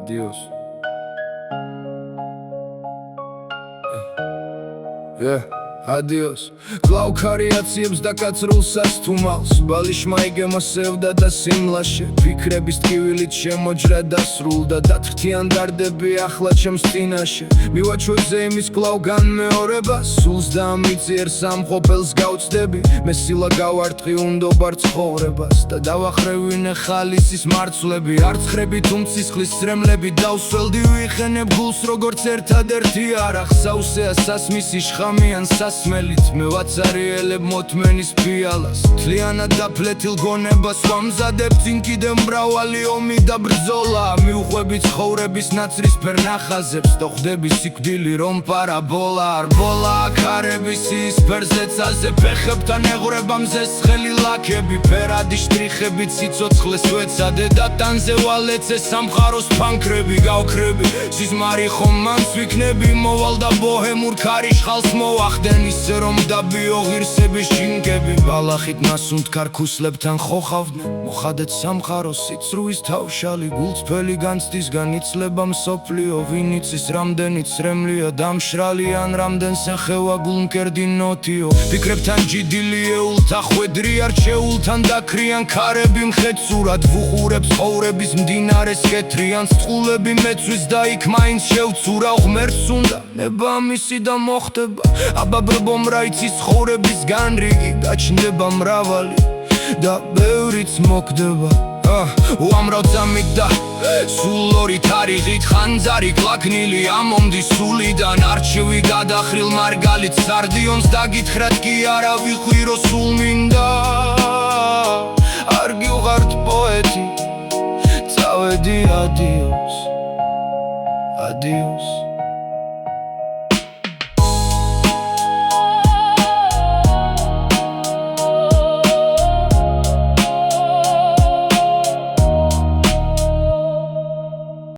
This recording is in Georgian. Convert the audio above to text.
Adiós. Adiós. Glauქარიაციებს დაკაცრულს სასთუმალს ბალიშმა იგემოსევდა და სიმლაშე ფიქრების ტკივილით შემოჯრა და სრულდა დათრთიან დარდები ახლა ჩემს წინაშე მივაჩვევზე იმის კვლავ განმეორებას სულს და ამიწიერს ამ ყოფილს გავწდები მე სილა გავარტყი უნდობარ ცხოვრებას და დავახრევინე ხალისის მარცვლები არც ხრები თუ მცისხლის სრემლები დავსველდი ვიხენებ გულს როგორც ერთადერთი არახ საუსეა სასმისი შხამიან სასმელით მე ვაცარიელებ მოთმენის ფიალას თლიანად დაფლეთილ გონებას ვამზადებ წინ კიდევ მრავალი ომი და ბრძოლა მიუყვები ცხოვრების ნაცრისფერ ნახაზებს და ხვდები სიკვდილი რომ პარაბოლა არ ბოლა აქარების ისფერზე წაზე ფეხებთან ეღვრება მზესხელი ლაქები ფერადი შტრიხები ციცოცხლეს ვეცადე და ტანზე ვალეცე სამყაროს ფანქრები გავქრები სიზმარი ხომ მანს ვიქნები მოვალ და ბოჰემურ ქარიშხალს მოვახდენ ისე რომ დაბიო ღირსების შინგები ბალახით მასუნთ ქარქუსლებთან ხოხავდნენ მოხადეთ სამყაროს სიცრუის თავშალი გულწრფელი განცდისგან იცლება მსოფლიო ვინ იცის რამდენიც სრემლია დამშრალი ან რამდენს ეხევა გულმკერდი ნოტიო ფიქრებთან ჯიდილი ეულთა ხვედრი არჩეულთან დაქრიან ქარები მხეცურად ვუყურებს ცხოვრების მდინარეს კეთრიან წყულები მეცვის და იქ მაინც შევცურა ღმერთს უნდა ნებამისი და მოხდება აბა ბრბომრა იცის ცხოვრების განრიგი გაჩნდება მრავალი და ბევრიც მოკდება უამრავ ძამით და სულ ორი თარიღით ხანძარი კლაკნილი ამომდი სულიდან არჩევი გადახრილ მარგალით სარდიონს დაგითხრათ კი არა ვიხვირო სულ მინდა არ გივღართ პოეტი წავედი adiós adiós